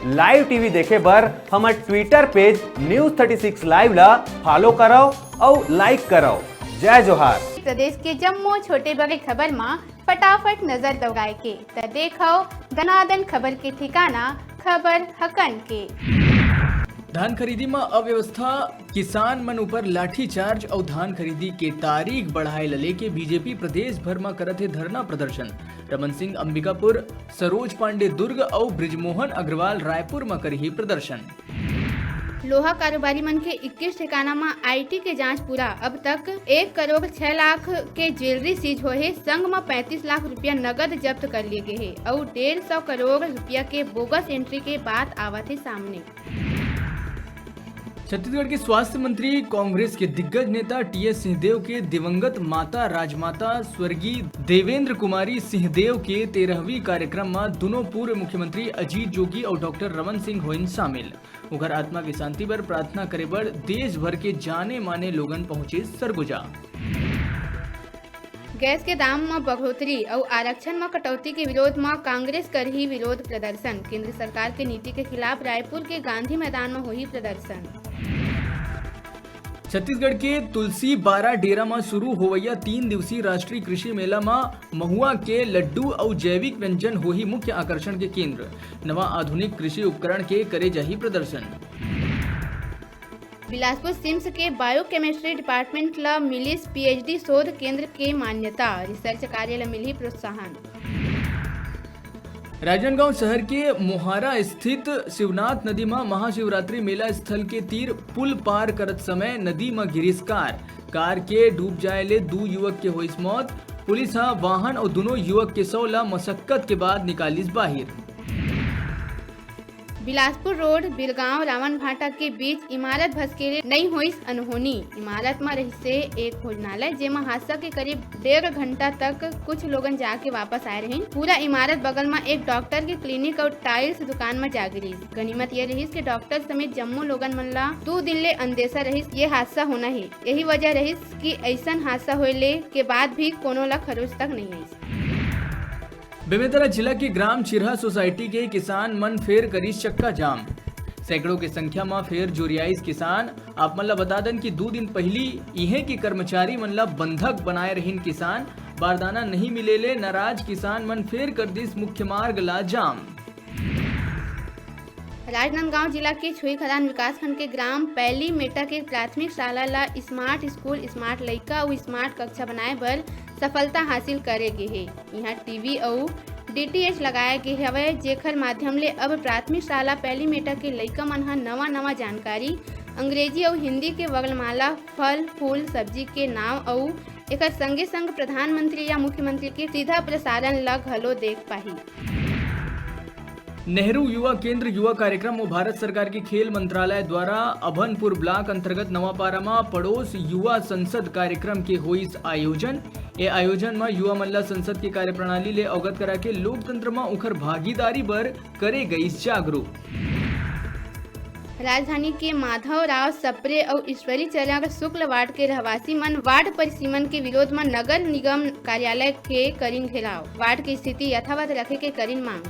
Live TV देखे बर हमर ट्विटर पेज News36 लाइव ला फॉलो करो और लाइक करो। जय जोहार। प्रदेश के जम्मू छोटे बड़े खबर में फटाफट नजर दौड़ाए के त देखो दनादन खबर के ठिकाना खबर हकन के। धान खरीदी में अव्यवस्था, किसान मन ऊपर लाठीचार्ज और धान खरीदी के तारीख बढ़ाए लेके बीजेपी प्रदेश भर में करत है धरना प्रदर्शन। रमन सिंह अंबिकापुर, सरोज पांडे दुर्ग और ब्रिजमोहन अग्रवाल रायपुर में करी प्रदर्शन। लोहा कारोबारी मन के 21 ठिकाना में आईटी के जांच पूरा। अब तक 1 करोड़ 6 लाख के ज्वेलरी सीज हो है। संग में 35 लाख रुपया नगद जब्त कर लिए गए है और 150 करोड़ रुपया के बोगस एंट्री के बात आवत है सामने। छत्तीसगढ़ के स्वास्थ्य मंत्री कांग्रेस के दिग्गज नेता टीएस सिंहदेव के दिवंगत माता राजमाता स्वर्गीय देवेंद्र कुमारी सिंहदेव के 13वीं कार्यक्रम में दोनों पूर्व मुख्यमंत्री अजीत जोगी और डॉक्टर रमन सिंह होइन शामिल। उगर आत्मा की शांति पर प्रार्थना करे बर देश भर के जाने माने लोगन पहुंचे सरगुजा। गैस के दाम में बढ़ोतरी और आरक्षण में कटौती के विरोध में कांग्रेस कर ही विरोध प्रदर्शन। केंद्र सरकार के नीति के खिलाफ रायपुर के गांधी मैदान में हुई प्रदर्शन। छत्तीसगढ़ के तुलसी बारा डेरा में शुरू होवैया 3 दिवसीय राष्ट्रीय कृषि मेला में महुआ के लड्डू और जैविक व्यंजन हो ही मुख्य आकर्षण के केंद्र। नवा आधुनिक कृषि उपकरण के करे जाही प्रदर्शन। बिलासपुर सिम्स के बायोकेमिस्ट्री डिपार्टमेंट ला मिली पीएचडी शोध केंद्र के मान्यता। रिसर्च कार्य ला मिली प्रोत्साहन। राजनांदगांव शहर के मोहारा स्थित शिवनाथ नदी में महाशिवरात्रि मेला स्थल के तीर पुल पार करत समय नदी में गिरिस कार के डूब जाए ले 2 युवक के हुई मौत। पुलिस वाहन और दोनों युवक के सौला मशक्कत के बाद निकालिस बाहिर। बिलासपुर रोड बिलगांव रावण भाटा के बीच इमारत भसकेले नहीं हुई अनहोनी। इमारत में रही से एक भोजनालय जेमा हादसा के करीब 1.5 घंटा तक कुछ लोगन जाके वापस आए रहे। पूरा इमारत बगल में एक डॉक्टर के क्लिनिक और टाइल्स दुकान में जा गिरी। गनीमत ये रही कि डॉक्टर समेत जम्मू लोगन मन ला 2 दिन ले अंदेशा रही ये हादसा होना है। यही वजह रही कि ऐसा हादसा होले के बाद भी कोनो ला खरोच तक नहीं आई। बेमेतरा जिला के ग्राम चिरहा सोसाइटी के किसान मन फेर करी चक्का जाम। सैकड़ों की संख्या में फेर जोरियाइस किसान। आप मन ला बता दें कि 2 दिन पहली इहे के कर्मचारी मन ला बंधक बनाए रहीन किसान। बारदाना नहीं मिलेले नाराज किसान मन फेर कर दिस मुख्य मार्ग ला जाम। राजनांदगांव जिला के छुईखदान विकासखंड के ग्राम पैली मेटा के प्राथमिक शाला ला स्मार्ट स्कूल, स्मार्ट लइका और स्मार्ट कक्षा बनाए बर सफलता हासिल करे गे है। यहाँ टीवी और डीटीएच लगाए गे हवे, जेकर माध्यम ले अब प्राथमिक शाला पैली मेटा के लइका मन ह नवा जानकारी अंग्रेजी और हिंदी के वर्णमाला, फल फूल सब्जी के नाम और एक संगे संग प्रधानमंत्री या मुख्यमंत्री के सीधा प्रसारण ला घलो देख पाही। नेहरू युवा केंद्र युवा कार्यक्रम और भारत सरकार के खेल मंत्रालय द्वारा अभनपुर ब्लॉक अंतर्गत नवापारा में पड़ोस युवा संसद कार्यक्रम के हुई आयोजन। ये आयोजन में युवा मल्ला संसद की कार्यप्रणाली ले अवगत करा के लोकतंत्र में उखर भागीदारी बर करे गई जागरूक। राजधानी के माधव राव सप्रे और ईश्वरी चरण शुक्ल वार्ड के रहवासी मन वार्ड परिसीमन के विरोध में नगर निगम कार्यालय के करीन घेराव। वार्ड की स्थिति यथावत रखे के करीन मांग।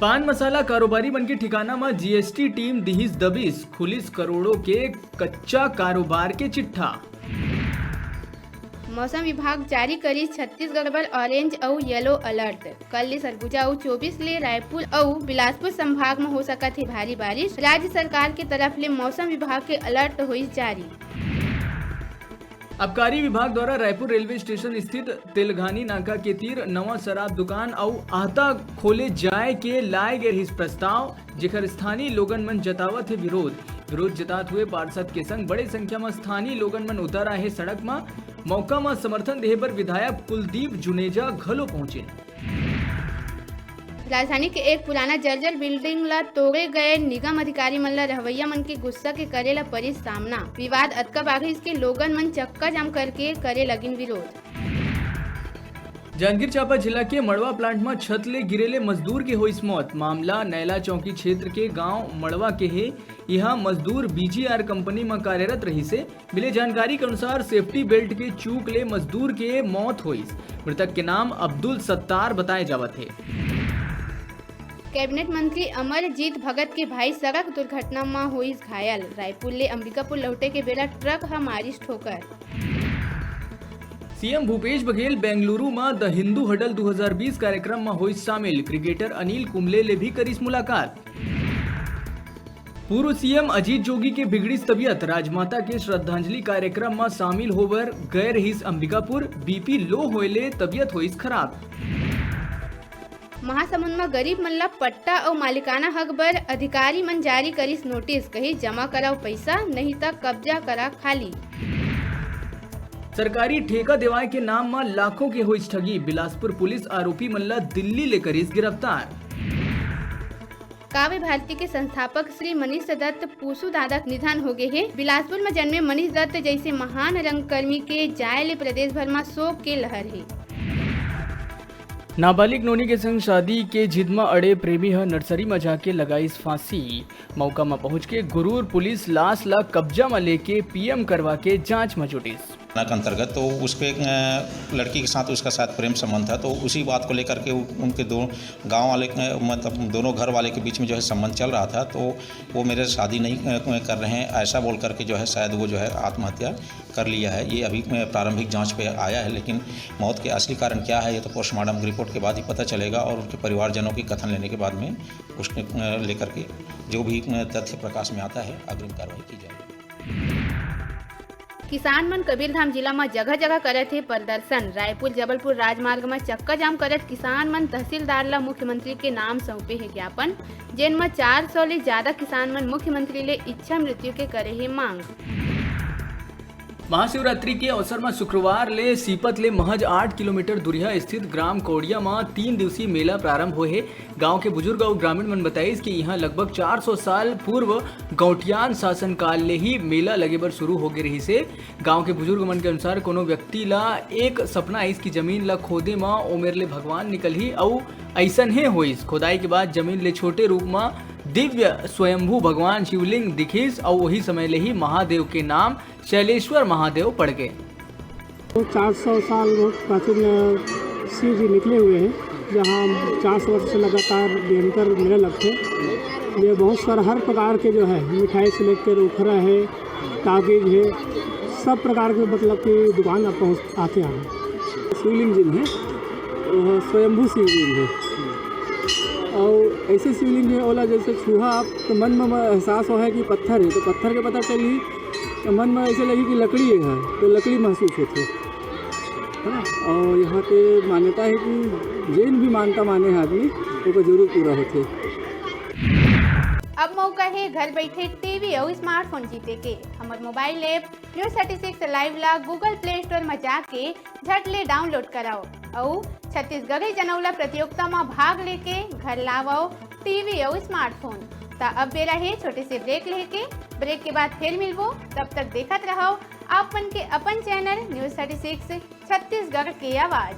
पान मसाला कारोबारी बन के ठिकाना में जीएसटी टीम दिहिस दबिस। खुलिस करोड़ों के कच्चा कारोबार के चिट्ठा। मौसम विभाग जारी करी छत्तीसगढ़ पर ऑरेंज और येलो अलर्ट। कल ले सरगुजा और 24 ले रायपुर और बिलासपुर संभाग में हो सकत है भारी बारिश। राज्य सरकार के तरफ ले मौसम विभाग के अलर्ट हुई जारी। आबकारी विभाग द्वारा रायपुर रेलवे स्टेशन स्थित तेलघानी नाका के तीर नवा शराब दुकान और आहता खोले जाए के लाए गए इस प्रस्ताव, जेकर स्थानीय लोगन मन जतावत है विरोध जतात हुए पार्षद के संग बड़े संख्या में स्थानीय लोगन मन उतर आए सड़क में। मौका में समर्थन देहे पर विधायक कुलदीप जुनेजा घलो पहुंचे। राजधानी के एक पुराना जर्जर बिल्डिंग ला तोड़े गए निगम अधिकारी मन ला रहवैया मन के गुस्सा के करे ला परी सामना। विवाद अतका बाघ इसके लोगन मन चक्का जाम करके करे लगिन विरोध। जांजगीर चांपा जिला के मड़वा प्लांट में छत ले गिरेले मजदूर के हुई मौत। मामला नैला चौकी क्षेत्र के गांव मड़वा के है। यहाँ मजदूर बीजीआर कंपनी में कार्यरत रही से मिले जानकारी के अनुसार सेफ्टी बेल्ट के चूक ले मजदूर के मौत हुई। मृतक के नाम अब्दुल सत्तार बताए जावत है। कैबिनेट मंत्री अमरजीत भगत के भाई सड़क दुर्घटना में हुई घायल। रायपुर ले अंबिकापुर लौटे के बेला ट्रक ह मारिस ठोकर। सीएम भूपेश बघेल बेंगलुरु में द हिंदू हडल 2020 कार्यक्रम में हुई शामिल। क्रिकेटर अनिल कुंबले ले भी करीस मुलाकात। पूर्व सीएम अजीत जोगी के बिगड़ी तबियत। राजमाता के श्रद्धांजलि कार्यक्रम में शामिल होकर गए रहीस अंबिकापुर। बीपी लो होले तबियत हुई खराब। महासमुंद में गरीब मन ला पट्टा और मालिकाना हक बर अधिकारी मन जारी करिस नोटिस। कही जमा कराओ पैसा, नहीं तो कब्जा करा खाली। सरकारी ठेका देवाए के नाम में लाखों के हुई ठगी। बिलासपुर पुलिस आरोपी मन ला दिल्ली ले करिस गिरफ्तार। काव्य भारती के संस्थापक श्री मनीष दत्त पूसू दादा निधन हो गए हैं। बिलासपुर में जन्मे मनीष दत्त जैसे महान रंगकर्मी के जाय ले प्रदेश भर में शोक के लहर है। नाबालिग नोनी के संग शादी के जिद में अड़े प्रेमी ह नर्सरी में जाके लगाईस फांसी। मौका में पहुंच के गुरूर पुलिस लाश ला कब्जा में लेके पीएम करवा के जांच में जुटीस। के अंतर्गत तो उसके लड़की के साथ उसका शायद प्रेम संबंध था, तो उसी बात को लेकर के उनके दो गांव वाले मतलब दोनों घर वाले के बीच में जो है संबंध चल रहा था। तो वो मेरे शादी नहीं कर रहे हैं ऐसा बोल करके जो है शायद वो जो है आत्महत्या कर लिया है। ये अभी प्रारंभिक जांच पे आया है, लेकिन मौत के असली कारण क्या है ये तो पोस्टमार्टम रिपोर्ट के बाद ही पता चलेगा और उनके परिवारजनों की कथन लेने के बाद में उसके लेकर के जो भी तथ्य प्रकाश में आता है अग्रिम कार्रवाई की जाएगी। किसान मन कबीरधाम जिला में जगह जगह करे थे प्रदर्शन। रायपुर जबलपुर राजमार्ग में चक्का जाम करत किसान मन तहसीलदार ला मुख्यमंत्री के नाम सौंपे है ज्ञापन, जेन में 400 ले ज्यादा किसान मन मुख्यमंत्री ले इच्छा मृत्यु के करे है मांग। महाशिवरात्रि के अवसर में शुक्रवार ले सीपत ले महज 8 किलोमीटर दूरिया स्थित ग्राम कोड़िया में 3 दिवसीय मेला प्रारंभ हुए है। गांव के बुजुर्ग और ग्रामीण मन बताइस कि यहाँ लगभग 400 साल पूर्व गौटियान शासन काल ले ही मेला लगे बर शुरू हो गए रही से। गांव के बुजुर्ग मन के अनुसार कोनो व्यक्ति ला एक सपना इसकी जमीन ला खोदे में ओमेर ले भगवान निकल ही और ऐसन है होइस। खोदाई के बाद जमीन ले छोटे रूप में दिव्य स्वयंभू भगवान शिवलिंग दिखिस और वही समय ले ही महादेव के नाम शैलेश्वर महादेव पड़ गए। 400 साल प्राचीन शिव जी निकले हुए हैं, जहाँ 400 वर्ष से लगातार निरंतर मेले लगते हैं। ये बहुत सारा हर प्रकार के जो है मिठाई से लेकर उखरा है, कागज है, सब प्रकार के मतलब की दुकान आप पहुँच आते हैं। शिवलिंग जिन है वो स्वयंभू शिवलिंग है और ऐसे शिवलिंग है ओला जैसे छुहा आप तो मन में एहसास हो है कि पत्थर है, तो पत्थर के पता चली तो मन में ऐसे लगी कि लकड़ी है तो लकड़ी महसूस होती है ना। और यहाँ पे मान्यता है कि जैन भी मानता माने है आदमी तो जरूर पूरा होते। अब मौका है घर बैठे टीवी और स्मार्टफोन जीते के। हमारे मोबाइल ऐप न्यूज 36 लाइव ला गूगल प्ले स्टोर में जाके झट ले डाउनलोड कराओ और छत्तीसगढ़ जनौला प्रतियोगिता में भाग लेके घर लाओ टीवी और स्मार्टफोन। अब बेरा है छोटे से ब्रेक लेके, ब्रेक के बाद फिर मिलबो। तब तक देखत रहो अपन के अपन चैनल न्यूज 36 छत्तीसगढ़ की आवाज।